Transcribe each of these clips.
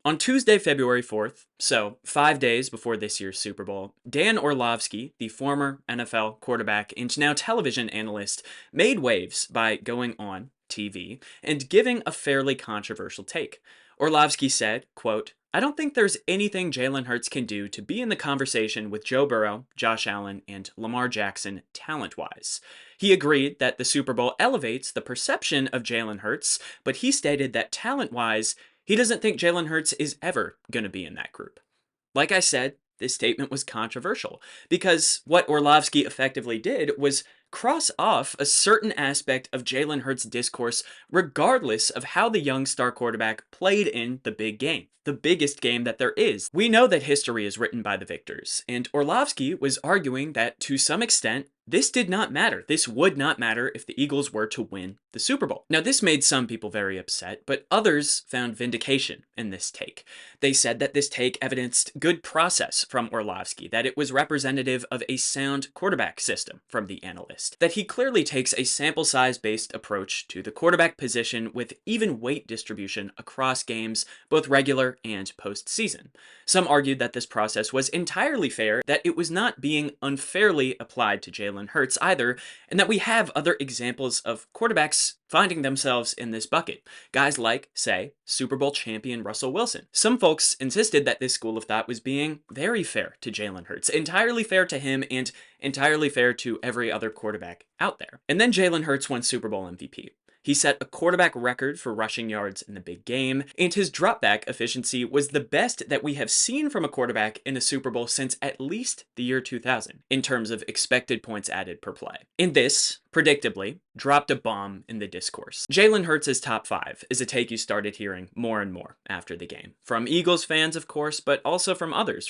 On Tuesday, February 4th, so 5 days before this year's Super Bowl, Dan Orlovsky, the former NFL quarterback and now television analyst, made waves by going on TV and giving a fairly controversial take. Orlovsky said, quote, "I don't think there's anything Jalen Hurts can do to be in the conversation with Joe Burrow, Josh Allen, and Lamar Jackson talent-wise." He agreed that the Super Bowl elevates the perception of Jalen Hurts, but he stated that talent-wise, he doesn't think Jalen Hurts is ever going to be in that group. Like I said, this statement was controversial because what Orlovsky effectively did was cross off a certain aspect of Jalen Hurts' discourse, regardless of how the young star quarterback played in the big game, the biggest game that there is. We know that history is written by the victors, and Orlovsky was arguing that to some extent, this did not matter. This would not matter if the Eagles were to win the Super Bowl. Now, this made some people very upset, but others found vindication in this take. They said that this take evidenced good process from Orlovsky, that it was representative of a sound quarterback system from the analyst, that he clearly takes a sample size based approach to the quarterback position with even weight distribution across games, both regular and postseason. Some argued that this process was entirely fair, that it was not being unfairly applied to Jalen Hurts either, and that we have other examples of quarterbacks finding themselves in this bucket. Guys like, say, Super Bowl champion Russell Wilson. Some folks insisted that this school of thought was being very fair to Jalen Hurts, entirely fair to him and entirely fair to every other quarterback out there. And then Jalen Hurts won Super Bowl MVP. He set a quarterback record for rushing yards in the big game, and his dropback efficiency was the best that we have seen from a quarterback in a Super Bowl since at least the year 2000, in terms of expected points added per play. And this, predictably, dropped a bomb in the discourse. Jalen Hurts' top 5 is a take you started hearing more and more after the game. From Eagles fans, of course, but also from others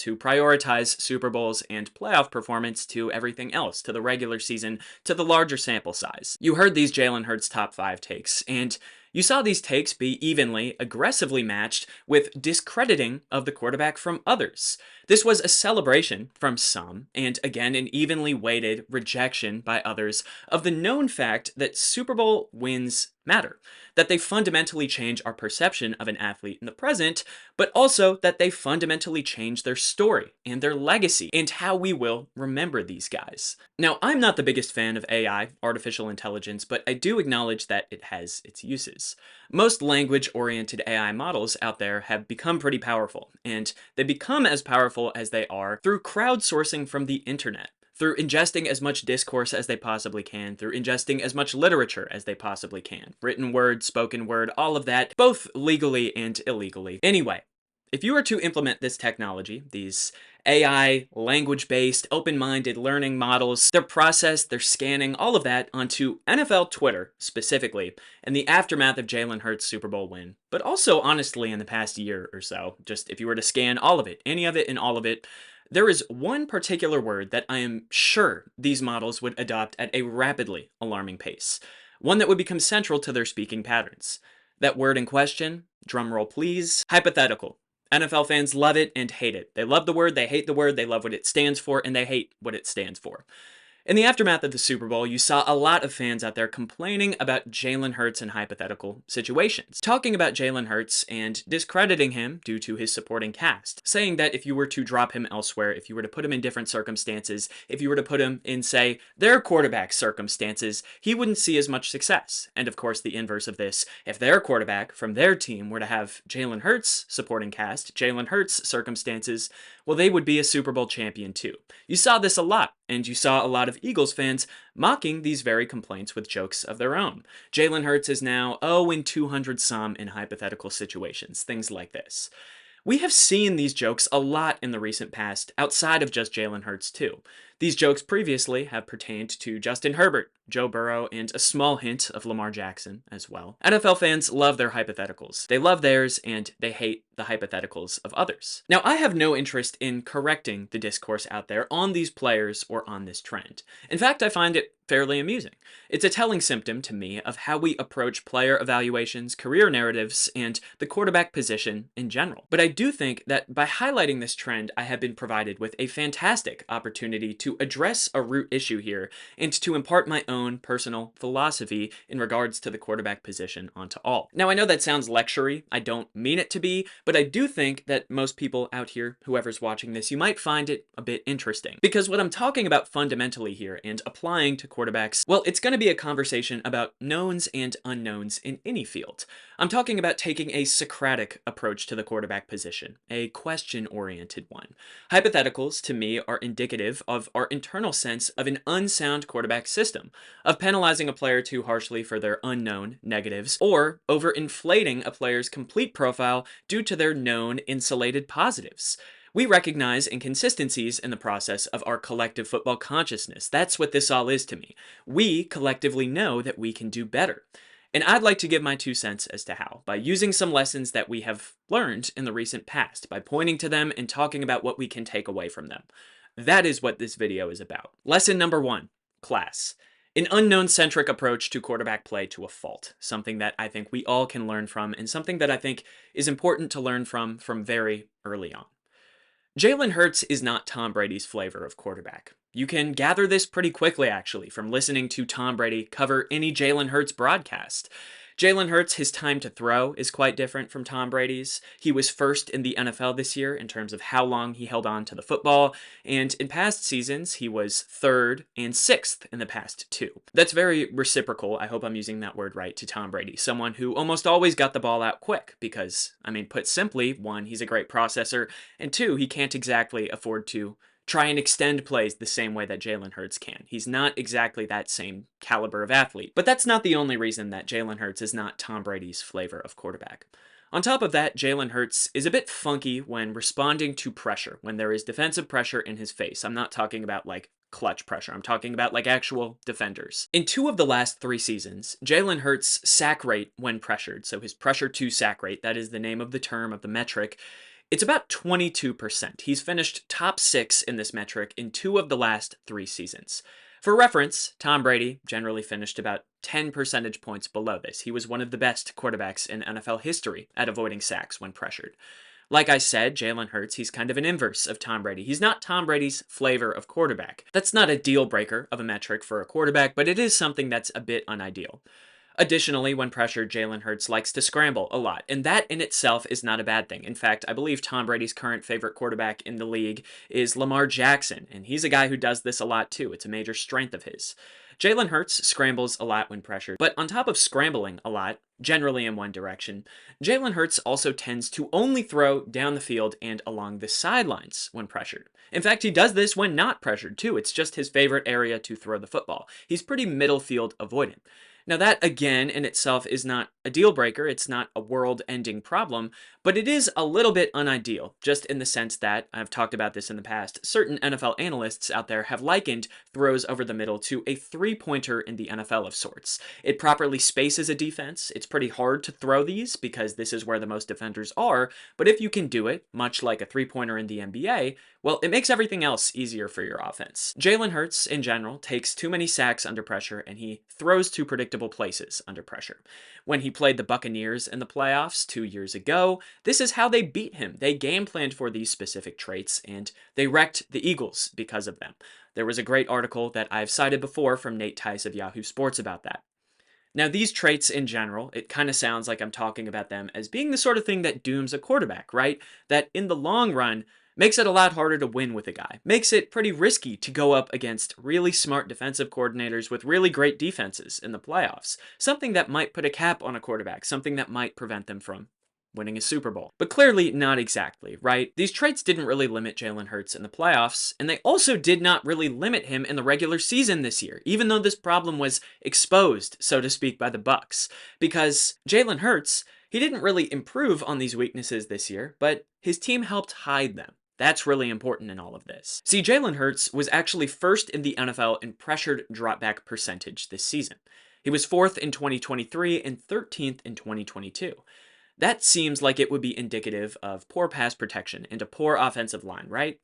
who prioritize Super Bowls and playoff performance to everything else, to the regular season, to the larger sample size. You heard these Jalen Hurts top 5 takes, and you saw these takes be evenly, aggressively matched with discrediting of the quarterback from others. This was a celebration from some, and again an evenly weighted rejection by others, of the known fact that Super Bowl wins matter, that they fundamentally change our perception of an athlete in the present, but also that they fundamentally change their story and their legacy and how we will remember these guys. Now, I'm not the biggest fan of AI, artificial intelligence, but I do acknowledge that it has its uses. Most language-oriented AI models out there have become pretty powerful, and they become as powerful as they are through crowdsourcing from the internet, through ingesting as much discourse as they possibly can, through ingesting as much literature as they possibly can. Written word, spoken word, all of that, both legally and illegally. Anyway, if you were to implement this technology, these AI, language-based, open-minded learning models, their process, their scanning, all of that onto NFL Twitter specifically, in the aftermath of Jalen Hurts' Super Bowl win, but also honestly in the past year or so, just if you were to scan all of it, any of it and all of it, there is one particular word that I am sure these models would adopt at a rapidly alarming pace, one that would become central to their speaking patterns. That word in question, drumroll please, hypothetical. NFL fans love it and hate it. They love the word, they hate the word, they love what it stands for, and they hate what it stands for. In the aftermath of the Super Bowl, you saw a lot of fans out there complaining about Jalen Hurts in hypothetical situations, talking about Jalen Hurts and discrediting him due to his supporting cast, saying that if you were to drop him elsewhere, if you were to put him in different circumstances, if you were to put him in, say, their quarterback circumstances, he wouldn't see as much success. And of course, the inverse of this, if their quarterback from their team were to have Jalen Hurts supporting cast, Jalen Hurts circumstances, well, they would be a Super Bowl champion too. You saw this a lot, and you saw a lot of Eagles fans mocking these very complaints with jokes of their own. Jalen Hurts is now 0-200 some in hypothetical situations, things like this. We have seen these jokes a lot in the recent past, outside of just Jalen Hurts too. These jokes previously have pertained to Justin Herbert, Joe Burrow, and a small hint of Lamar Jackson as well. NFL fans love their hypotheticals. They love theirs, and they hate the hypotheticals of others. Now, I have no interest in correcting the discourse out there on these players or on this trend. In fact, I find it fairly amusing. It's a telling symptom to me of how we approach player evaluations, career narratives, and the quarterback position in general. But I do think that by highlighting this trend, I have been provided with a fantastic opportunity to to address a root issue here and to impart my own personal philosophy in regards to the quarterback position onto all. Now, I know that sounds lectury. I don't mean it to be, but I do think that most people out here, whoever's watching this, you might find it a bit interesting. Because what I'm talking about fundamentally here and applying to quarterbacks, well, it's going to be a conversation about knowns and unknowns in any field. I'm talking about taking a Socratic approach to the quarterback position, a question-oriented one. Hypotheticals, to me, are indicative of our internal sense of an unsound quarterback system, of penalizing a player too harshly for their unknown negatives, or overinflating a player's complete profile due to their known insulated positives. We recognize inconsistencies in the process of our collective football consciousness. That's what this all is to me. We collectively know that we can do better. And I'd like to give my 2 cents as to how, by using some lessons that we have learned in the recent past, by pointing to them and talking about what we can take away from them. That is what this video is about. Lesson number 1, class. An unknown-centric approach to quarterback play to a fault. Something that I think we all can learn from, and something that I think is important to learn from very early on. Jalen Hurts is not Tom Brady's flavor of quarterback. You can gather this pretty quickly, actually, from listening to Tom Brady cover any Jalen Hurts broadcast. Jalen Hurts, his time to throw is quite different from Tom Brady's. He was first in the NFL this year in terms of how long he held on to the football, and in past seasons, he was 3rd and 6th in the past 2. That's very reciprocal, I hope I'm using that word right, to Tom Brady, someone who almost always got the ball out quick because, I mean, put simply, 1, he's a great processor, and 2, he can't exactly afford to try and extend plays the same way that Jalen Hurts can. He's not exactly that same caliber of athlete. But that's not the only reason that Jalen Hurts is not Tom Brady's flavor of quarterback. On top of that, Jalen Hurts is a bit funky when responding to pressure, when there is defensive pressure in his face. I'm not talking about like clutch pressure. I'm talking about like actual defenders. In 2 of the last 3 seasons, Jalen Hurts' sack rate when pressured, so his pressure to sack rate, that is the name of the term, of the metric, it's about 22%. He's finished top 6 in this metric in 2 of the last 3 seasons. For reference, Tom Brady generally finished about 10 percentage points below this. He was one of the best quarterbacks in NFL history at avoiding sacks when pressured. Like I said, Jalen Hurts, he's kind of an inverse of Tom Brady. He's not Tom Brady's flavor of quarterback. That's not a deal breaker of a metric for a quarterback, but it is something that's a bit unideal. Additionally, when pressured, Jalen Hurts likes to scramble a lot, and that in itself is not a bad thing. In fact, I believe Tom Brady's current favorite quarterback in the league is Lamar Jackson, and he's a guy who does this a lot too. It's a major strength of his. Jalen Hurts scrambles a lot when pressured, but on top of scrambling a lot, generally in one direction, Jalen Hurts also tends to only throw down the field and along the sidelines when pressured. In fact, he does this when not pressured too. It's just his favorite area to throw the football. He's pretty middle field avoidant. Now that, again, in itself is not a deal breaker, it's not a world-ending problem, but it is a little bit unideal, just in the sense that, I've talked about this in the past, certain NFL analysts out there have likened throws over the middle to a three-pointer in the NFL of sorts. It properly spaces a defense. It's pretty hard to throw these because this is where the most defenders are, but if you can do it, much like a three-pointer in the NBA, well, it makes everything else easier for your offense. Jalen Hurts, in general, takes too many sacks under pressure, and he throws to predictable places under pressure. When he played the Buccaneers in the playoffs 2 years ago, this is how they beat him. They game planned for these specific traits, and they wrecked the Eagles because of them. There was a great article that I've cited before from Nate Tice of Yahoo Sports about that. Now, these traits in general, it kind of sounds like I'm talking about them as being the sort of thing that dooms a quarterback, right? That in the long run, makes it a lot harder to win with a guy. Makes it pretty risky to go up against really smart defensive coordinators with really great defenses in the playoffs. Something that might put a cap on a quarterback, something that might prevent them from winning a Super Bowl. But clearly not exactly, right? These traits didn't really limit Jalen Hurts in the playoffs, and they also did not really limit him in the regular season this year, even though this problem was exposed, so to speak, by the Bucs. Because Jalen Hurts, he didn't really improve on these weaknesses this year, but his team helped hide them. That's really important in all of this. See, Jalen Hurts was actually first in the NFL in pressured dropback percentage this season. He was 4th in 2023 and 13th in 2022. That seems like it would be indicative of poor pass protection and a poor offensive line, right?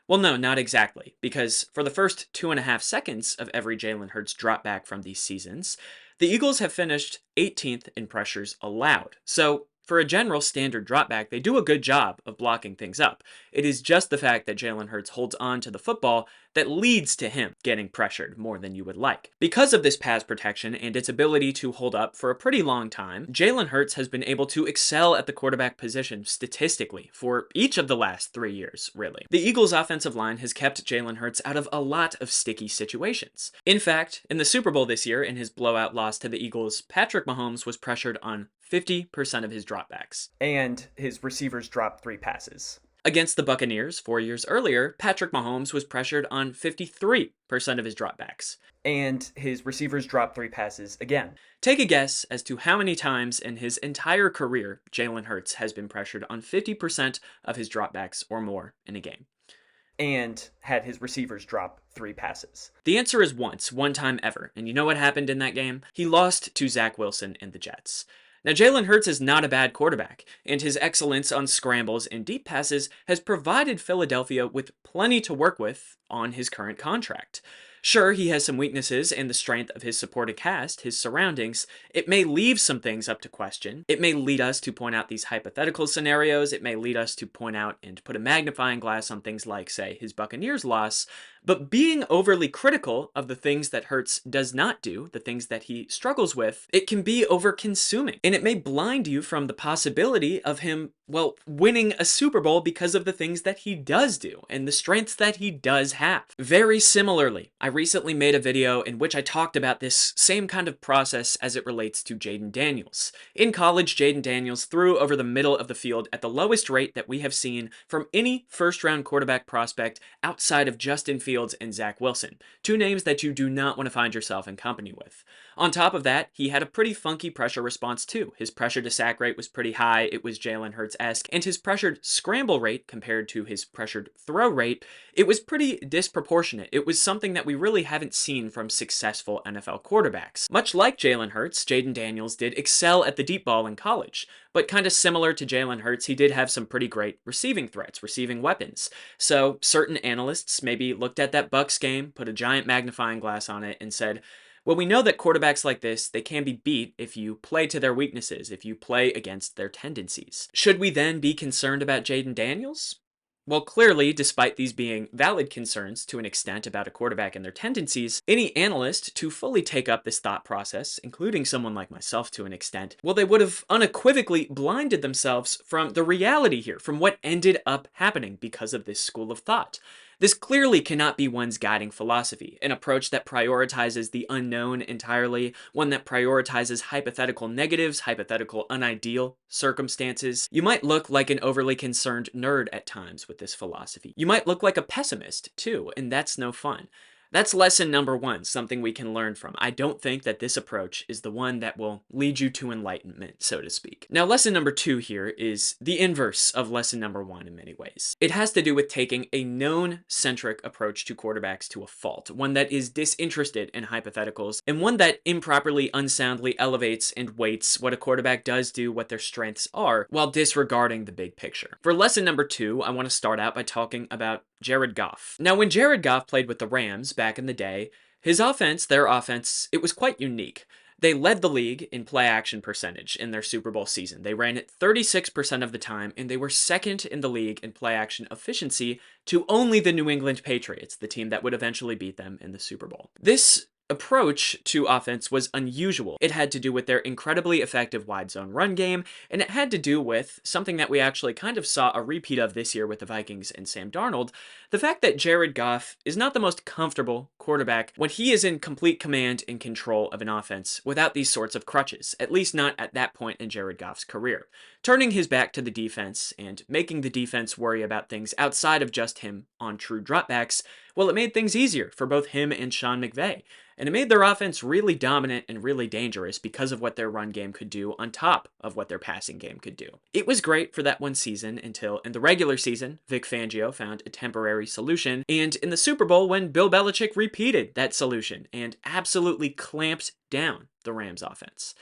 Well, no, not exactly, because for the first 2.5 seconds of every Jalen Hurts dropback from these seasons, the Eagles have finished 18th in pressures allowed. So, for a general standard dropback, they do a good job of blocking things up. It is just the fact that Jalen Hurts holds on to the football that leads to him getting pressured more than you would like. Because of this pass protection and its ability to hold up for a pretty long time, Jalen Hurts has been able to excel at the quarterback position statistically for each of the last 3 years, really. The Eagles' offensive line has kept Jalen Hurts out of a lot of sticky situations. In fact, in the Super Bowl this year, in his blowout loss to the Eagles, Patrick Mahomes was pressured on 50% of his dropbacks. And his receivers dropped 3 passes. Against the Buccaneers 4 years earlier, Patrick Mahomes was pressured on 53% of his dropbacks. And his receivers dropped 3 passes again. Take a guess as to how many times in his entire career Jalen Hurts has been pressured on 50% of his dropbacks or more in a game. And had his receivers drop 3 passes. The answer is once, one time ever. And you know what happened in that game? He lost to Zach Wilson and the Jets. Now, Jalen Hurts is not a bad quarterback, and his excellence on scrambles and deep passes has provided Philadelphia with plenty to work with on his current contract. Sure, he has some weaknesses in the strength of his supporting cast, his surroundings. It may leave some things up to question. It may lead us to point out these hypothetical scenarios. It may lead us to point out and put a magnifying glass on things like, say, his Buccaneers loss. But being overly critical of the things that Hurts does not do, the things that he struggles with, it can be over-consuming. And it may blind you from the possibility of him, well, winning a Super Bowl because of the things that he does do and the strengths that he does have. Very similarly, I recently made a video in which I talked about this same kind of process as it relates to Jayden Daniels. In college, Jayden Daniels threw over the middle of the field at the lowest rate that we have seen from any first-round quarterback prospect outside of Justin Fields and Zach Wilson, 2 names that you do not want to find yourself in company with. On top of that, he had a pretty funky pressure response too. His pressure to sack rate was pretty high, it was Jalen Hurts-esque, and his pressured scramble rate compared to his pressured throw rate, it was pretty disproportionate. It was something that we really haven't seen from successful NFL quarterbacks. Much like Jalen Hurts, Jayden Daniels did excel at the deep ball in college, but kind of similar to Jalen Hurts, he did have some pretty great receiving threats, receiving weapons. So certain analysts maybe looked at that Bucs game, put a giant magnifying glass on it, and said, well, we know that quarterbacks like this, they can be beat if you play to their weaknesses, if you play against their tendencies. Should we then be concerned about Jayden Daniels? Well, clearly, despite these being valid concerns to an extent about a quarterback and their tendencies, any analyst to fully take up this thought process, including someone like myself to an extent, well, they would have unequivocally blinded themselves from the reality here, from what ended up happening because of this school of thought. This clearly cannot be one's guiding philosophy, an approach that prioritizes the unknown entirely, one that prioritizes hypothetical negatives, hypothetical unideal circumstances. You might look like an overly concerned nerd at times with this philosophy. You might look like a pessimist too, and that's no fun. That's lesson number 1, something we can learn from. I don't think that this approach is the one that will lead you to enlightenment, so to speak. Now, lesson number 2 here is the inverse of lesson number 1 in many ways. It has to do with taking a known-centric approach to quarterbacks to a fault, one that is disinterested in hypotheticals, and one that improperly, unsoundly elevates and weights what a quarterback does do, what their strengths are, while disregarding the big picture. For lesson number 2, I want to start out by talking about Jared Goff. Now, when Jared Goff played with the Rams back in the day, his offense, their offense, it was quite unique. They led the league in play-action percentage in their Super Bowl season. They ran it 36% of the time, and they were second in the league in play-action efficiency to only the New England Patriots, the team that would eventually beat them in the Super Bowl. This approach to offense was unusual. It had to do with their incredibly effective wide zone run game, and it had to do with something that we actually kind of saw a repeat of this year with the Vikings and Sam Darnold, the fact that Jared Goff is not the most comfortable quarterback when he is in complete command and control of an offense without these sorts of crutches, at least not at that point in Jared Goff's career. Turning his back to the defense and making the defense worry about things outside of just him on true dropbacks, well, it made things easier for both him and Sean McVay. And it made their offense really dominant and really dangerous because of what their run game could do on top of what their passing game could do. It was great for that one season until in the regular season, Vic Fangio found a temporary solution, and in the Super Bowl when Bill Belichick repeated that solution and absolutely clamped down the Rams offense.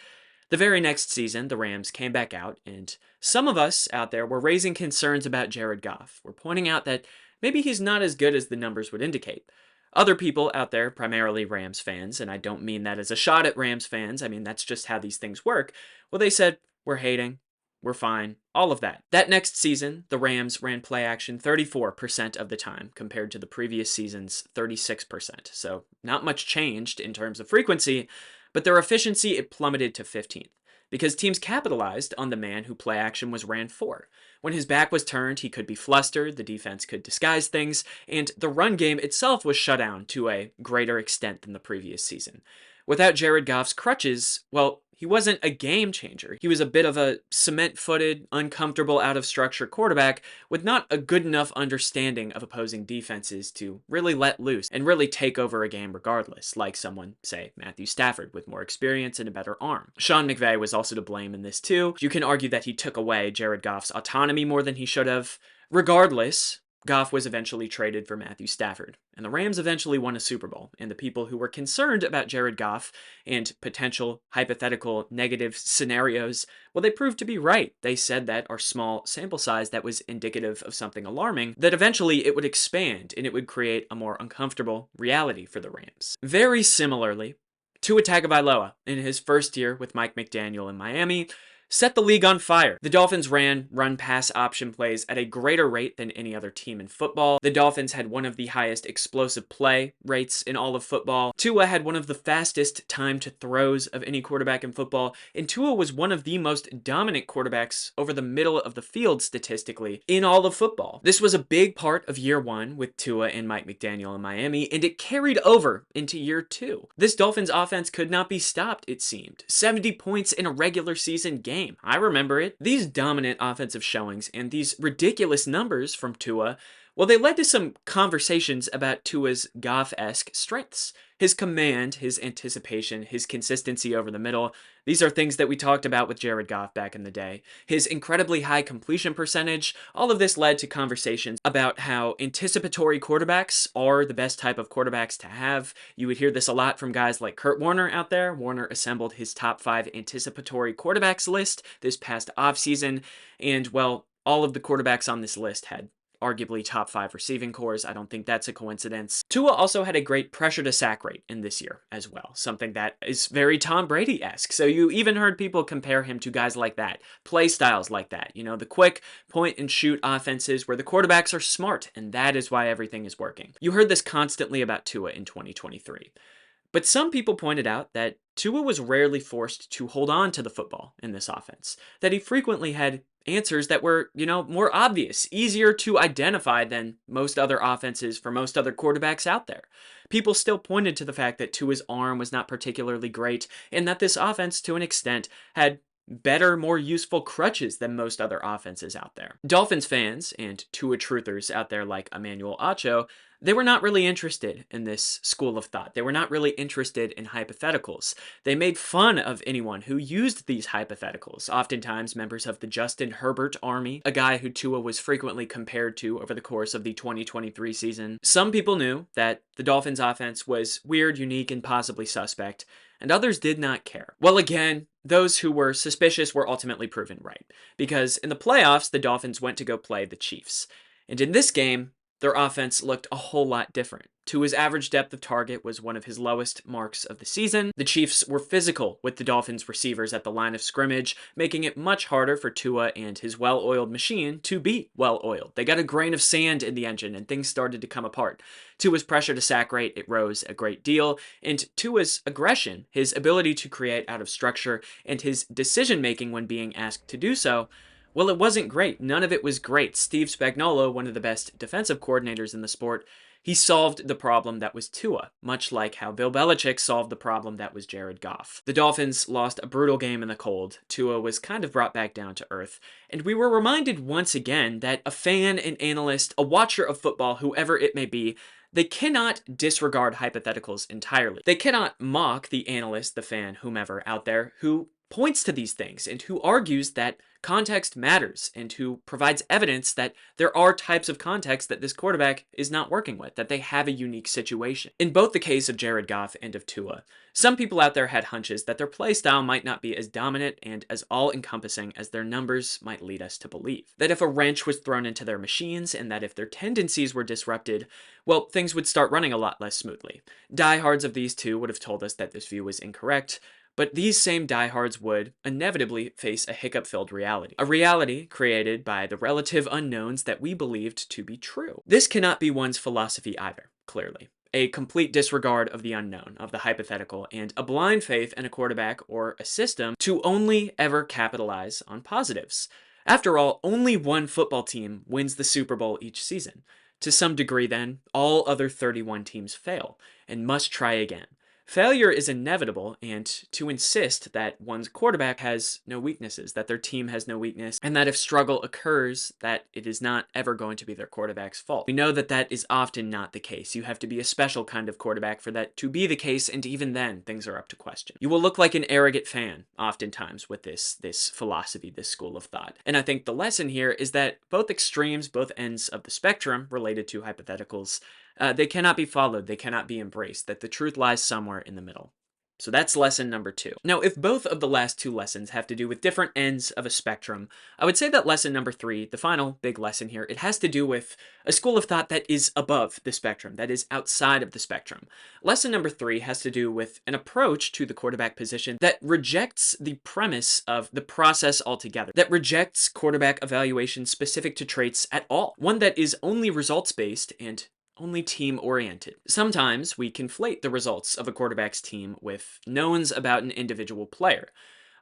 The very next season, the Rams came back out, and some of us out there were raising concerns about Jared Goff. We're pointing out that maybe he's not as good as the numbers would indicate. Other people out there, primarily Rams fans, and I don't mean that as a shot at Rams fans, I mean that's just how these things work, well, they said, we're hating. we're fine, all of that. That next season, the Rams ran play action 34% of the time compared to the previous season's 36%. So not much changed in terms of frequency, but their efficiency, it plummeted to 15th because teams capitalized on the man who play action was ran for. When his back was turned, he could be flustered, the defense could disguise things, and the run game itself was shut down to a greater extent than the previous season. Without Jared Goff's crutches, well, he wasn't a game changer. He was a bit of a cement-footed, uncomfortable, out-of-structure quarterback with not a good enough understanding of opposing defenses to really let loose and really take over a game regardless, like someone, say, Matthew Stafford, with more experience and a better arm. Sean McVay was also to blame in this too. You can argue that he took away Jared Goff's autonomy more than he should have. Regardless, Goff was eventually traded for Matthew Stafford, and the Rams eventually won a Super Bowl, and the people who were concerned about Jared Goff and potential hypothetical negative scenarios, well, they proved to be right. They said that our small sample size that was indicative of something alarming, that eventually it would expand and it would create a more uncomfortable reality for the Rams. Very similarly, Tua Tagovailoa, in his first year with Mike McDaniel in Miami, set the league on fire. The Dolphins ran run-pass option plays at a greater rate than any other team in football. The Dolphins had one of the highest explosive play rates in all of football. Tua had one of the fastest time to throws of any quarterback in football, and Tua was one of the most dominant quarterbacks over the middle of the field statistically in all of football. This was a big part of year one with Tua and Mike McDaniel in Miami, and it carried over into year two. This Dolphins offense could not be stopped, it seemed. 70 points in a regular season game. I remember it. These dominant offensive showings and these ridiculous numbers from Tua, well, they led to some conversations about Tua's Goff-esque strengths. His command, his anticipation, his consistency over the middle. These are things that we talked about with Jared Goff back in the day. His incredibly high completion percentage. All of this led to conversations about how anticipatory quarterbacks are the best type of quarterbacks to have. You would hear this a lot from guys like Kurt Warner out there. Warner assembled his top 5 anticipatory quarterbacks list this past offseason. And, well, all of the quarterbacks on this list had arguably top 5 receiving cores. I don't think that's a coincidence. Tua also had a great pressure to sack rate in this year as well, something that is very Tom Brady-esque. So you even heard people compare him to guys like that, play styles like that, the quick point and shoot offenses where the quarterbacks are smart, and that is why everything is working. You heard this constantly about Tua in 2023. But some people pointed out that Tua was rarely forced to hold on to the football in this offense, that he frequently had answers that were, more obvious, easier to identify than most other offenses for most other quarterbacks out there. People still pointed to the fact that Tua's arm was not particularly great, and that this offense, to an extent, had better, more useful crutches than most other offenses out there. Dolphins fans and Tua truthers out there like Emmanuel Acho, they were not really interested in this school of thought. They were not really interested in hypotheticals. They made fun of anyone who used these hypotheticals, oftentimes members of the Justin Herbert army, a guy who Tua was frequently compared to over the course of the 2023 season. Some people knew that the Dolphins offense was weird, unique, and possibly suspect, and others did not care. Well, again, those who were suspicious were ultimately proven right, because in the playoffs, the Dolphins went to go play the Chiefs. And in this game, their offense looked a whole lot different. Tua's average depth of target was one of his lowest marks of the season. The Chiefs were physical with the Dolphins receivers at the line of scrimmage, making it much harder for Tua and his well-oiled machine to be well-oiled. They got a grain of sand in the engine and things started to come apart. Tua's pressure to sack rate, it rose a great deal, and Tua's aggression, his ability to create out of structure, and his decision-making when being asked to do so, well, it wasn't great. None of it was great. Steve Spagnuolo, one of the best defensive coordinators in the sport, he solved the problem that was Tua, much like how Bill Belichick solved the problem that was Jared Goff. The Dolphins lost a brutal game in the cold. Tua was kind of brought back down to earth. And we were reminded once again that a fan, an analyst, a watcher of football, whoever it may be, they cannot disregard hypotheticals entirely. They cannot mock the analyst, the fan, whomever out there who points to these things and who argues that context matters and who provides evidence that there are types of context that this quarterback is not working with, that they have a unique situation. In both the case of Jared Goff and of Tua, some people out there had hunches that their play style might not be as dominant and as all-encompassing as their numbers might lead us to believe. That if a wrench was thrown into their machines and that if their tendencies were disrupted, well, things would start running a lot less smoothly. Diehards of these two would have told us that this view was incorrect, But these same diehards would inevitably face a hiccup-filled reality. A reality created by the relative unknowns that we believed to be true. This cannot be one's philosophy either, clearly. A complete disregard of the unknown, of the hypothetical, and a blind faith in a quarterback or a system to only ever capitalize on positives. After all, only one football team wins the Super Bowl each season. To some degree, then, all other 31 teams fail and must try again. Failure is inevitable, and to insist that one's quarterback has no weaknesses, that their team has no weakness, and that if struggle occurs, that it is not ever going to be their quarterback's fault. We know that that is often not the case. You have to be a special kind of quarterback for that to be the case, and even then, things are up to question. You will look like an arrogant fan, oftentimes, with this philosophy, this school of thought. And I think the lesson here is that both extremes, both ends of the spectrum related to hypotheticals, they cannot be followed, they cannot be embraced, that the truth lies somewhere in the middle. So that's lesson number 2. Now, if both of the last 2 lessons have to do with different ends of a spectrum, I would say that lesson number 3, the final big lesson here, it has to do with a school of thought that is above the spectrum, that is outside of the spectrum. Lesson number 3 has to do with an approach to the quarterback position that rejects the premise of the process altogether, that rejects quarterback evaluation specific to traits at all, one that is only results-based and only team-oriented. Sometimes we conflate the results of a quarterback's team with knowns about an individual player.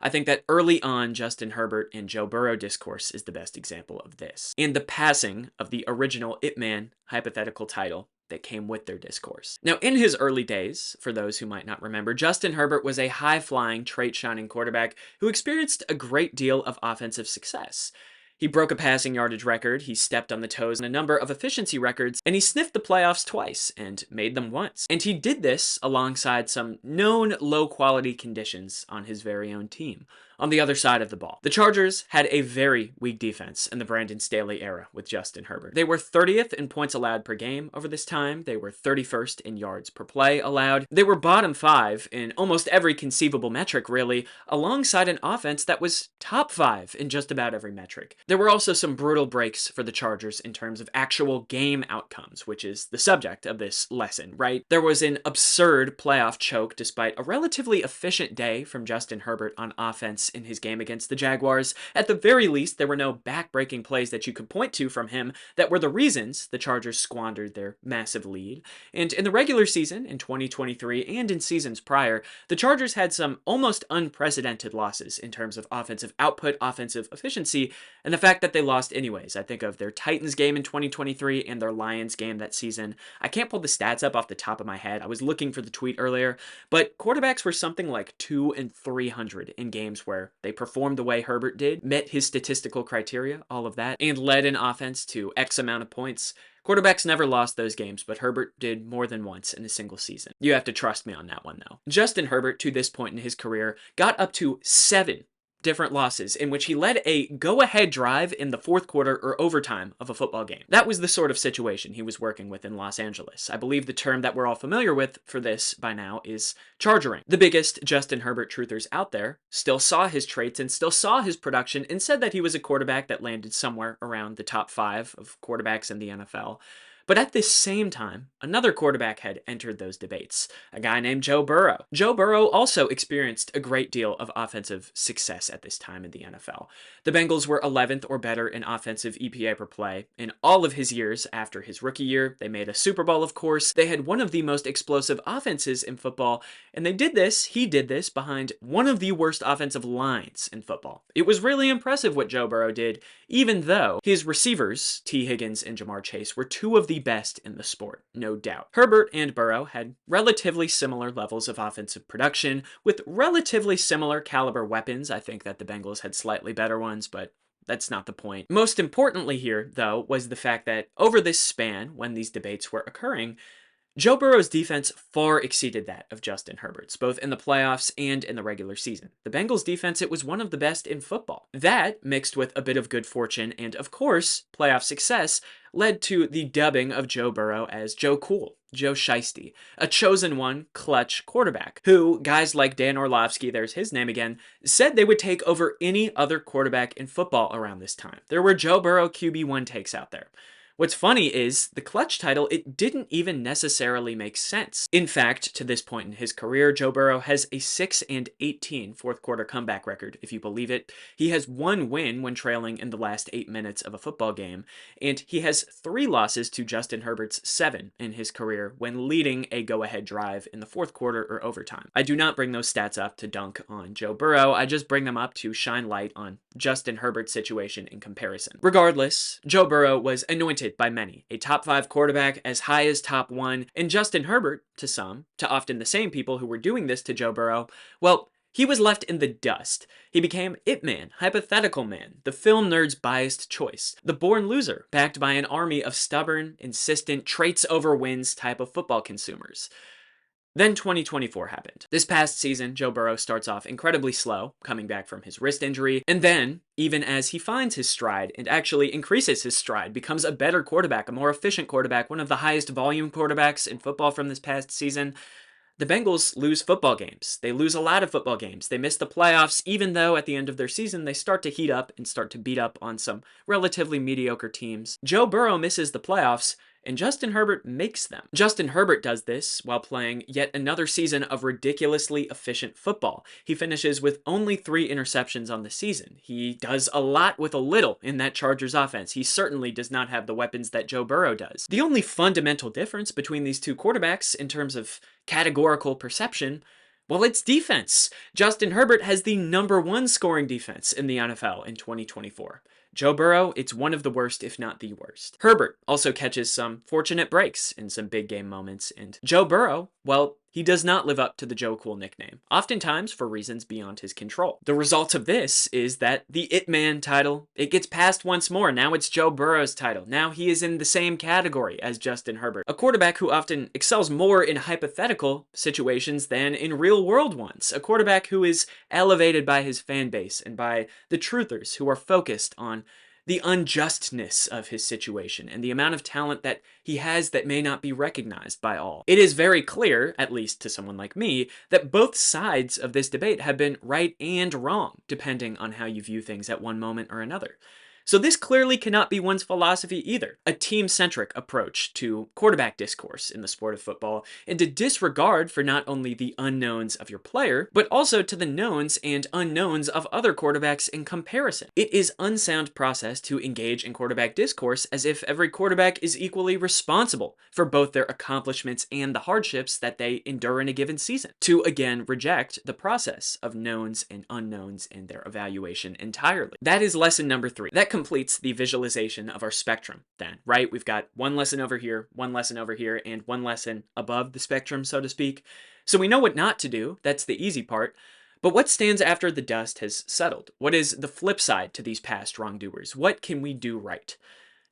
I think that early on, Justin Herbert and Joe Burrow discourse is the best example of this, and the passing of the original It Man hypothetical title that came with their discourse. Now, in his early days, for those who might not remember, Justin Herbert was a high-flying, trait-shining quarterback who experienced a great deal of offensive success. He broke a passing yardage record, he stepped on the toes in a number of efficiency records, and he sniffed the playoffs twice and made them once. And he did this alongside some known low-quality conditions on his very own team. On the other side of the ball, the Chargers had a very weak defense in the Brandon Staley era with Justin Herbert. They were 30th in points allowed per game over this time. They were 31st in yards per play allowed. They were bottom 5 in almost every conceivable metric, really, alongside an offense that was top 5 in just about every metric. There were also some brutal breaks for the Chargers in terms of actual game outcomes, which is the subject of this lesson, right? There was an absurd playoff choke despite a relatively efficient day from Justin Herbert on offense in his game against the Jaguars. At the very least, there were no back-breaking plays that you could point to from him that were the reasons the Chargers squandered their massive lead. And in the regular season, in 2023, and in seasons prior, the Chargers had some almost unprecedented losses in terms of offensive output, offensive efficiency, and the fact that they lost anyways. I think of their Titans game in 2023 and their Lions game that season. I can't pull the stats up off the top of my head. I was looking for the tweet earlier, but quarterbacks were something like 200 and 300 in games where they performed the way Herbert did, met his statistical criteria, all of that, and led an offense to X amount of points. Quarterbacks never lost those games, but Herbert did more than once in a single season. You have to trust me on that one, though. Justin Herbert, to this point in his career, got up to 7 different losses in which he led a go-ahead drive in the fourth quarter or overtime of a football game. That was the sort of situation he was working with in Los Angeles. I believe the term that we're all familiar with for this by now is chargering. The biggest Justin Herbert truthers out there still saw his traits and still saw his production and said that he was a quarterback that landed somewhere around the top 5 of quarterbacks in the NFL. But at this same time, another quarterback had entered those debates, a guy named Joe Burrow. Joe Burrow also experienced a great deal of offensive success at this time in the NFL. The Bengals were 11th or better in offensive EPA per play in all of his years after his rookie year. They made a Super Bowl, of course. They had one of the most explosive offenses in football, and he did this behind one of the worst offensive lines in football. It was really impressive what Joe Burrow did, even though his receivers, T. Higgins and Jamar Chase, were 2 of the best in the sport, no doubt. Herbert and Burrow had relatively similar levels of offensive production, with relatively similar caliber weapons. I think that the Bengals had slightly better ones, but that's not the point. Most importantly here, though, was the fact that over this span, when these debates were occurring, Joe Burrow's defense far exceeded that of Justin Herbert's, both in the playoffs and in the regular season. The Bengals' defense, it was one of the best in football. That, mixed with a bit of good fortune and, of course, playoff success, led to the dubbing of Joe Burrow as Joe Cool, Joe Shiesty, a chosen one, clutch quarterback, who, guys like Dan Orlovsky, there's his name again, said they would take over any other quarterback in football around this time. There were Joe Burrow QB1 takes out there. What's funny is the clutch title, it didn't even necessarily make sense. In fact, to this point in his career, Joe Burrow has a 6-18 fourth quarter comeback record, if you believe it. He has one win when trailing in the last 8 minutes of a football game, and he has 3 losses to Justin Herbert's 7 in his career when leading a go-ahead drive in the fourth quarter or overtime. I do not bring those stats up to dunk on Joe Burrow, I just bring them up to shine light on Justin Herbert's situation in comparison. Regardless, Joe Burrow was anointed by many a top 5 quarterback, as high as top 1, and Justin Herbert, to some, to often the same people who were doing this to Joe Burrow, well, he was left in the dust. He became It Man, Hypothetical Man, the film nerd's biased choice, the born loser, backed by an army of stubborn, insistent, traits over wins type of football consumers. Then 2024 happened. This past season, Joe Burrow starts off incredibly slow, coming back from his wrist injury, and then, even as he finds his stride and actually increases his stride, becomes a better quarterback, a more efficient quarterback, one of the highest volume quarterbacks in football from this past season, the Bengals lose football games. They lose a lot of football games. They miss the playoffs, even though at the end of their season they start to heat up and start to beat up on some relatively mediocre teams. Joe Burrow misses the playoffs, and Justin Herbert makes them. Justin Herbert does this while playing yet another season of ridiculously efficient football. He finishes with only 3 interceptions on the season. He does a lot with a little in that Chargers offense. He certainly does not have the weapons that Joe Burrow does. The only fundamental difference between these two quarterbacks in terms of categorical perception, well, it's defense. Justin Herbert has the #1 scoring defense in the NFL in 2024. Joe Burrow, it's one of the worst, if not the worst. Herbert also catches some fortunate breaks in some big game moments, and Joe Burrow, well, he does not live up to the Joe Cool nickname, oftentimes for reasons beyond his control. The result of this is that the It Man title, it gets passed once more. Now it's Joe Burrow's title. Now he is in the same category as Justin Herbert, a quarterback who often excels more in hypothetical situations than in real-world ones, a quarterback who is elevated by his fan base and by the truthers who are focused on the unjustness of his situation and the amount of talent that he has that may not be recognized by all. It is very clear, at least to someone like me, that both sides of this debate have been right and wrong, depending on how you view things at one moment or another. So this clearly cannot be one's philosophy either. A team-centric approach to quarterback discourse in the sport of football, and a disregard for not only the unknowns of your player, but also to the knowns and unknowns of other quarterbacks in comparison. It is unsound process to engage in quarterback discourse as if every quarterback is equally responsible for both their accomplishments and the hardships that they endure in a given season. To again reject the process of knowns and unknowns and their evaluation entirely. That is lesson number 3. That completes the visualization of our spectrum then, right? We've got one lesson over here, and one lesson above the spectrum, so to speak. So we know what not to do. That's the easy part. But what stands after the dust has settled? What is the flip side to these past wrongdoers? What can we do right?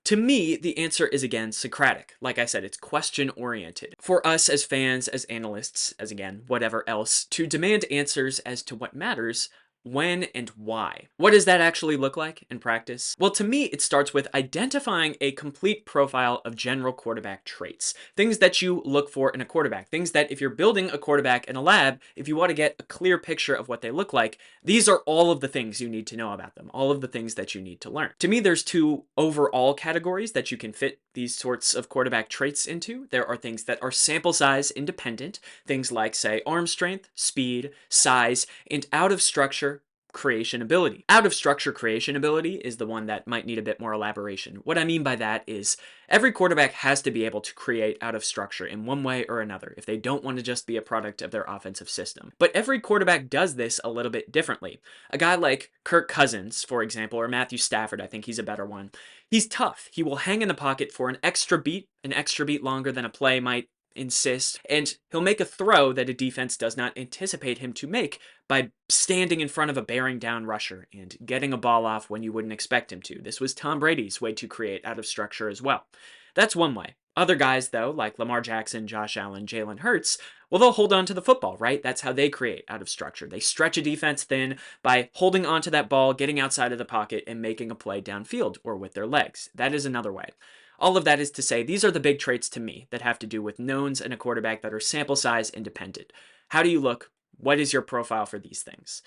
To me, the answer is again Socratic. Like I said, it's question-oriented. For us as fans, as analysts, as again, whatever else, to demand answers as to what matters, when and why. What does that actually look like in practice? Well, to me, it starts with identifying a complete profile of general quarterback traits. Things that you look for in a quarterback. Things that if you're building a quarterback in a lab, if you want to get a clear picture of what they look like, these are all of the things you need to know about them. All of the things that you need to learn. To me, there's 2 overall categories that you can fit these sorts of quarterback traits into. There are things that are sample size independent. Things like, say, arm strength, speed, size, and out of structure creation ability. Out of structure creation ability is the one that might need a bit more elaboration. What I mean by that is every quarterback has to be able to create out of structure in one way or another if they don't want to just be a product of their offensive system. But every quarterback does this a little bit differently. A guy like Kirk Cousins, for example, or Matthew Stafford, I think he's a better one. He's tough. He will hang in the pocket for an extra beat longer than a play might insist, and he'll make a throw that a defense does not anticipate him to make by standing in front of a bearing down rusher and getting a ball off when you wouldn't expect him to. This was Tom Brady's way to create out of structure as well. That's one way. Other guys, though, like Lamar Jackson, Josh Allen, Jalen Hurts, well, they'll hold on to the football, right? That's how they create out of structure. They stretch a defense thin by holding onto that ball, getting outside of the pocket, and making a play downfield or with their legs. That is another way. All of that is to say, these are the big traits to me that have to do with knowns and a quarterback that are sample size independent. How do you look? What is your profile for these things?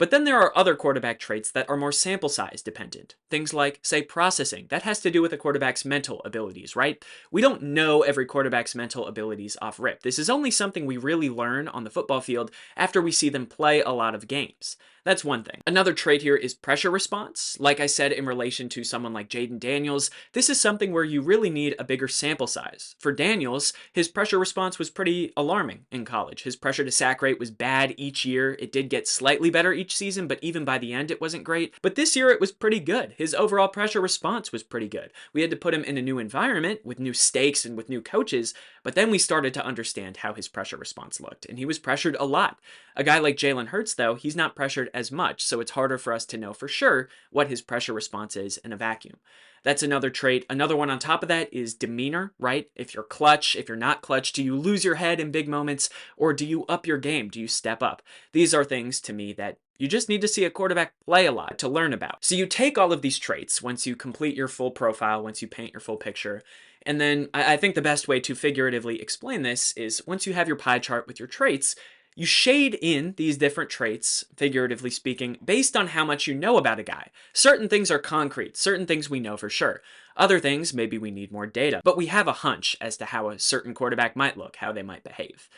But then there are other quarterback traits that are more sample size dependent. Things like, say, processing. That has to do with a quarterback's mental abilities, right? We don't know every quarterback's mental abilities off rip. This is only something we really learn on the football field after we see them play a lot of games. That's one thing. Another trait here is pressure response. Like I said, in relation to someone like Jaden Daniels, this is something where you really need a bigger sample size. For Daniels, his pressure response was pretty alarming in college. His pressure to sack rate was bad each year. It did get slightly better each season, but even by the end, it wasn't great. But this year, it was pretty good. His overall pressure response was pretty good. We had to put him in a new environment with new stakes and with new coaches, but then we started to understand how his pressure response looked, and he was pressured a lot. A guy like Jalen Hurts, though, he's not pressured as much, so it's harder for us to know for sure what his pressure response is in a vacuum. That's another trait. Another one on top of that is demeanor, right? If you're clutch, if you're not clutch, do you lose your head in big moments, or do you up your game? Do you step up? These are things to me that you just need to see a quarterback play a lot to learn about. So you take all of these traits once you complete your full profile, once you paint your full picture, and then I think the best way to figuratively explain this is once you have your pie chart with your traits, you shade in these different traits, figuratively speaking, based on how much you know about a guy. Certain things are concrete, certain things we know for sure. Other things, maybe we need more data, but we have a hunch as to how a certain quarterback might look, how they might behave.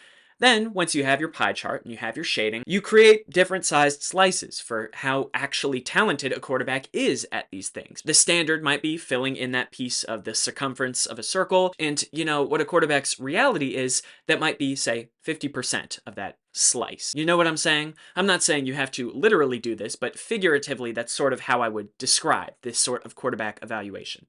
Then, once you have your pie chart and you have your shading, you create different sized slices for how actually talented a quarterback is at these things. The standard might be filling in that piece of the circumference of a circle, and what a quarterback's reality is, that might be, say, 50% of that slice. You know what I'm saying? I'm not saying you have to literally do this, but figuratively, that's sort of how I would describe this sort of quarterback evaluation.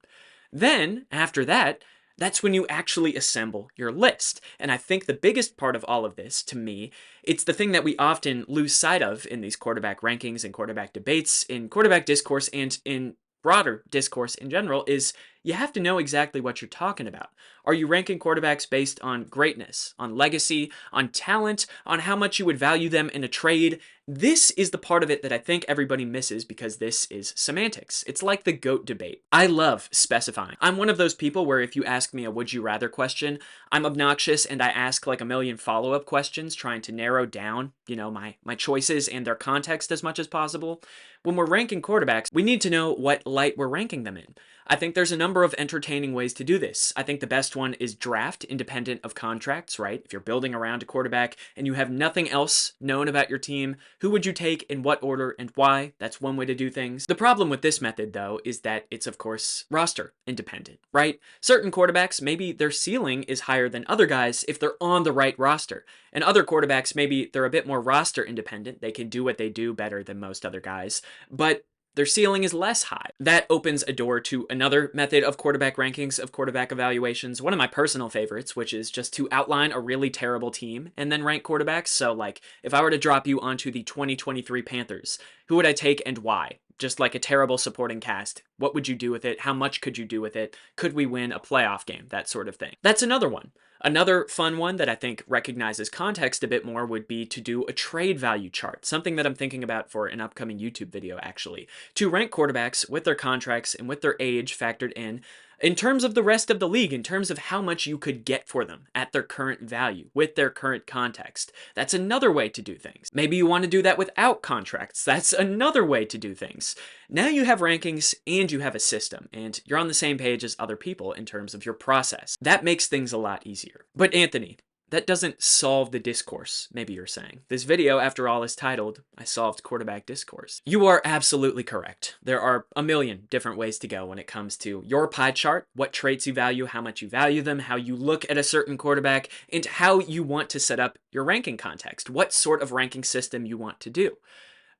Then, after that, that's when you actually assemble your list. And I think the biggest part of all of this, to me, it's the thing that we often lose sight of in these quarterback rankings and quarterback debates, in quarterback discourse, and in broader discourse in general, is you have to know exactly what you're talking about. Are you ranking quarterbacks based on greatness, on legacy, on talent, on how much you would value them in a trade? This is the part of it that I think everybody misses because this is semantics. It's like the GOAT debate. I love specifying. I'm one of those people where if you ask me a would you rather question, I'm obnoxious and I ask like a million follow-up questions trying to narrow down, my choices and their context as much as possible. When we're ranking quarterbacks, we need to know what light we're ranking them in. I think there's a number of entertaining ways to do this. I think the best one is draft, independent of contracts, right? If you're building around a quarterback and you have nothing else known about your team, who would you take, in what order, and why? That's one way to do things. The problem with this method, though, is that it's, of course, roster independent, right? Certain quarterbacks, maybe their ceiling is higher than other guys if they're on the right roster. And other quarterbacks, maybe they're a bit more roster independent. They can do what they do better than most other guys. But their ceiling is less high. That opens a door to another method of quarterback rankings, of quarterback evaluations, one of my personal favorites, which is just to outline a really terrible team and then rank quarterbacks. So like, if I were to drop you onto the 2023 Panthers, who would I take and why? Just like a terrible supporting cast. What would you do with it? How much could you do with it? Could we win a playoff game? That sort of thing. That's another one. Another fun one that I think recognizes context a bit more would be to do a trade value chart, something that I'm thinking about for an upcoming YouTube video, actually, to rank quarterbacks with their contracts and with their age factored in terms of the rest of the league, in terms of how much you could get for them at their current value, with their current context. That's another way to do things. Maybe you want to do that without contracts. That's another way to do things. Now you have rankings and you have a system, and you're on the same page as other people in terms of your process. That makes things a lot easier. But Anthony, that doesn't solve the discourse, maybe you're saying. This video, after all, is titled, I Solved Quarterback Discourse. You are absolutely correct. There are a million different ways to go when it comes to your pie chart, what traits you value, how much you value them, how you look at a certain quarterback, and how you want to set up your ranking context, what sort of ranking system you want to do.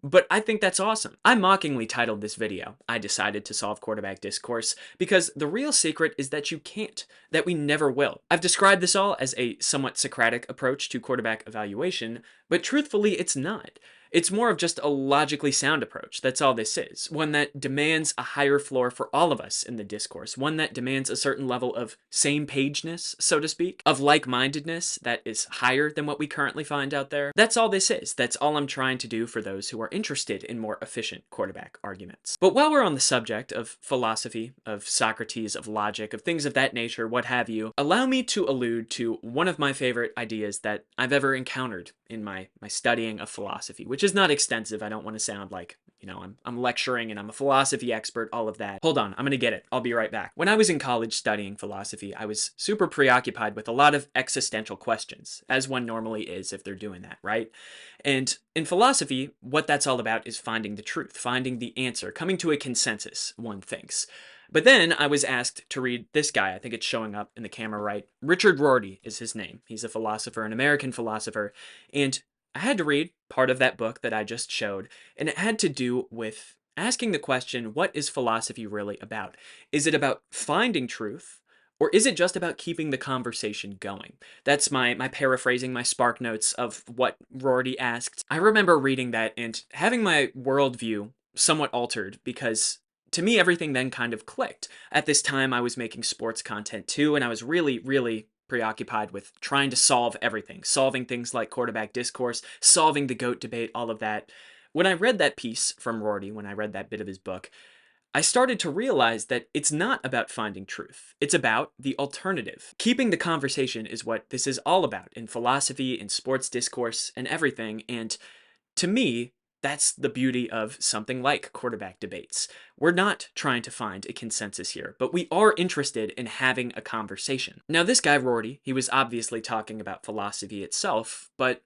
But I think that's awesome. I mockingly titled this video, I decided to solve quarterback discourse, because the real secret is that you can't, that we never will. I've described this all as a somewhat Socratic approach to quarterback evaluation, but truthfully, it's not. It's more of just a logically sound approach. That's all this is. One that demands a higher floor for all of us in the discourse. One that demands a certain level of same-pageness, so to speak, of like-mindedness that is higher than what we currently find out there. That's all this is. That's all I'm trying to do for those who are interested in more efficient quarterback arguments. But while we're on the subject of philosophy, of Socrates, of logic, of things of that nature, what have you, allow me to allude to one of my favorite ideas that I've ever encountered in my studying of philosophy, which is not extensive. I don't want to sound like, I'm lecturing and I'm a philosophy expert, all of that. Hold on, I'm going to get it. I'll be right back. When I was in college studying philosophy, I was super preoccupied with a lot of existential questions, as one normally is if they're doing that, right? And in philosophy, what that's all about is finding the truth, finding the answer, coming to a consensus, one thinks. But then I was asked to read this guy. I think it's showing up in the camera right. Richard Rorty is his name. He's a philosopher, an American philosopher. And I had to read part of that book that I just showed, and it had to do with asking the question, what is philosophy really about? Is it about finding truth? Or is it just about keeping the conversation going? That's my paraphrasing, my spark notes of what Rorty asked. I remember reading that and having my worldview somewhat altered because to me, everything then kind of clicked. At this time, I was making sports content too, and I was really, really preoccupied with trying to solve everything, solving things like quarterback discourse, solving the GOAT debate, all of that. When I read that piece from Rorty, when I read that bit of his book, I started to realize that it's not about finding truth. It's about the alternative. Keeping the conversation is what this is all about in philosophy, in sports discourse, and everything. And to me, that's the beauty of something like quarterback debates. We're not trying to find a consensus here, but we are interested in having a conversation. Now, this guy, Rorty, he was obviously talking about philosophy itself, but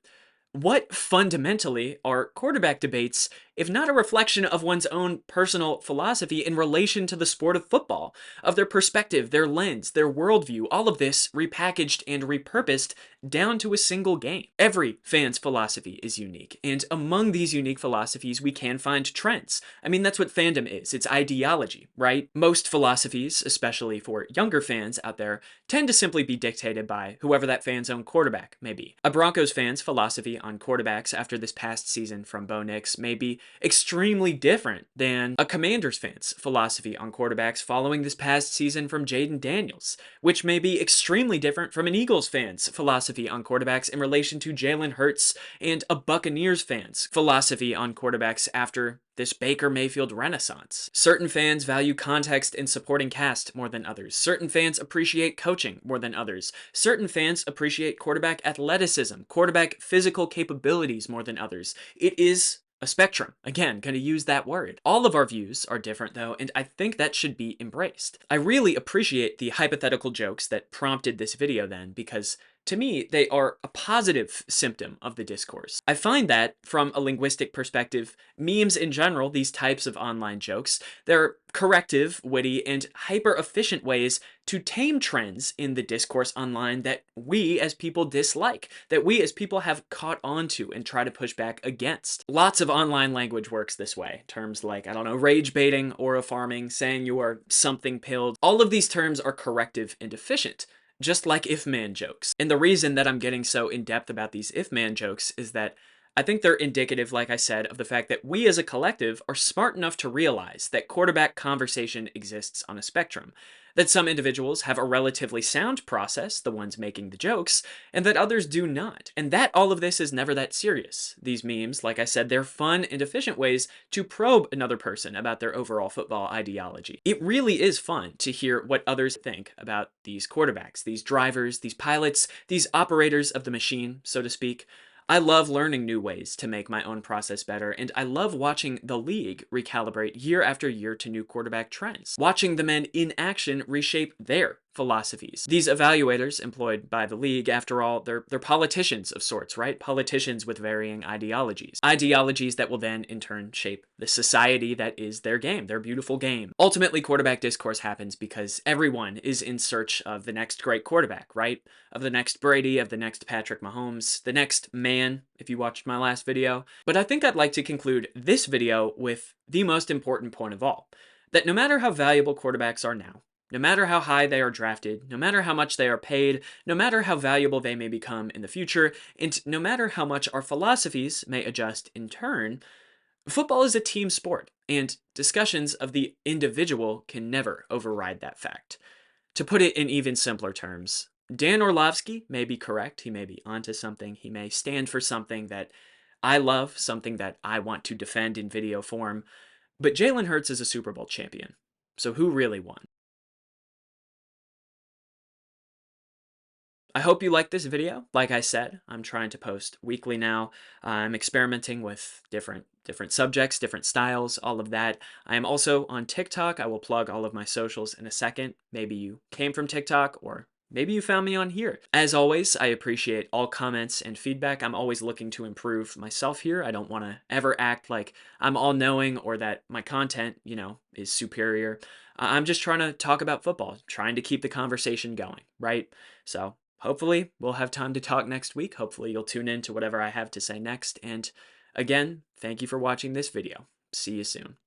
what fundamentally are quarterback debates if not a reflection of one's own personal philosophy in relation to the sport of football, of their perspective, their lens, their worldview, all of this repackaged and repurposed down to a single game? Every fan's philosophy is unique, and among these unique philosophies, we can find trends. I mean, that's what fandom is. It's ideology, right? Most philosophies, especially for younger fans out there, tend to simply be dictated by whoever that fan's own quarterback may be. A Broncos fan's philosophy on quarterbacks after this past season from Bo Nix may be extremely different than a Commanders fan's philosophy on quarterbacks following this past season from Jaden Daniels, which may be extremely different from an Eagles fan's philosophy on quarterbacks in relation to Jalen Hurts and a Buccaneers fan's philosophy on quarterbacks after this Baker Mayfield renaissance. Certain fans value context in supporting cast more than others. Certain fans appreciate coaching more than others. Certain fans appreciate quarterback athleticism, quarterback physical capabilities more than others. It is a spectrum. Again, going to use that word. All of our views are different though, and I think that should be embraced. I really appreciate the hypothetical jokes that prompted this video then, because to me, they are a positive symptom of the discourse. I find that, from a linguistic perspective, memes in general, these types of online jokes, they're corrective, witty, and hyper-efficient ways to tame trends in the discourse online that we as people dislike, that we as people have caught on to and try to push back against. Lots of online language works this way. Terms like, rage baiting, aura farming, saying you are something pilled. All of these terms are corrective and efficient, just like if-man jokes. And the reason that I'm getting so in-depth about these if-man jokes is that I think they're indicative, like I said, of the fact that we as a collective are smart enough to realize that quarterback conversation exists on a spectrum, that some individuals have a relatively sound process, the ones making the jokes, and that others do not. And that all of this is never that serious. These memes, like I said, they're fun and efficient ways to probe another person about their overall football ideology. It really is fun to hear what others think about these quarterbacks, these drivers, these pilots, these operators of the machine, so to speak. I love learning new ways to make my own process better, and I love watching the league recalibrate year after year to new quarterback trends. Watching the men in action reshape their philosophies. These evaluators employed by the league, after all, they're politicians of sorts, right? Politicians with varying ideologies. Ideologies that will then, in turn, shape the society that is their game, their beautiful game. Ultimately, quarterback discourse happens because everyone is in search of the next great quarterback, right? Of the next Brady, of the next Patrick Mahomes, the next man, if you watched my last video. But I think I'd like to conclude this video with the most important point of all, that no matter how valuable quarterbacks are now, no matter how high they are drafted, no matter how much they are paid, no matter how valuable they may become in the future, and no matter how much our philosophies may adjust in turn, football is a team sport, and discussions of the individual can never override that fact. To put it in even simpler terms, Dan Orlovsky may be correct, he may be onto something, he may stand for something that I love, something that I want to defend in video form, but Jalen Hurts is a Super Bowl champion. So who really won? I hope you like this video. Like I said, I'm trying to post weekly now. I'm experimenting with different subjects, different styles, all of that. I am also on TikTok. I will plug all of my socials in a second. Maybe you came from TikTok or maybe you found me on here. As always, I appreciate all comments and feedback. I'm always looking to improve myself here. I don't want to ever act like I'm all knowing or that my content, is superior. I'm just trying to talk about football, trying to keep the conversation going, right? So, hopefully, we'll have time to talk next week. Hopefully, you'll tune in to whatever I have to say next. And again, thank you for watching this video. See you soon.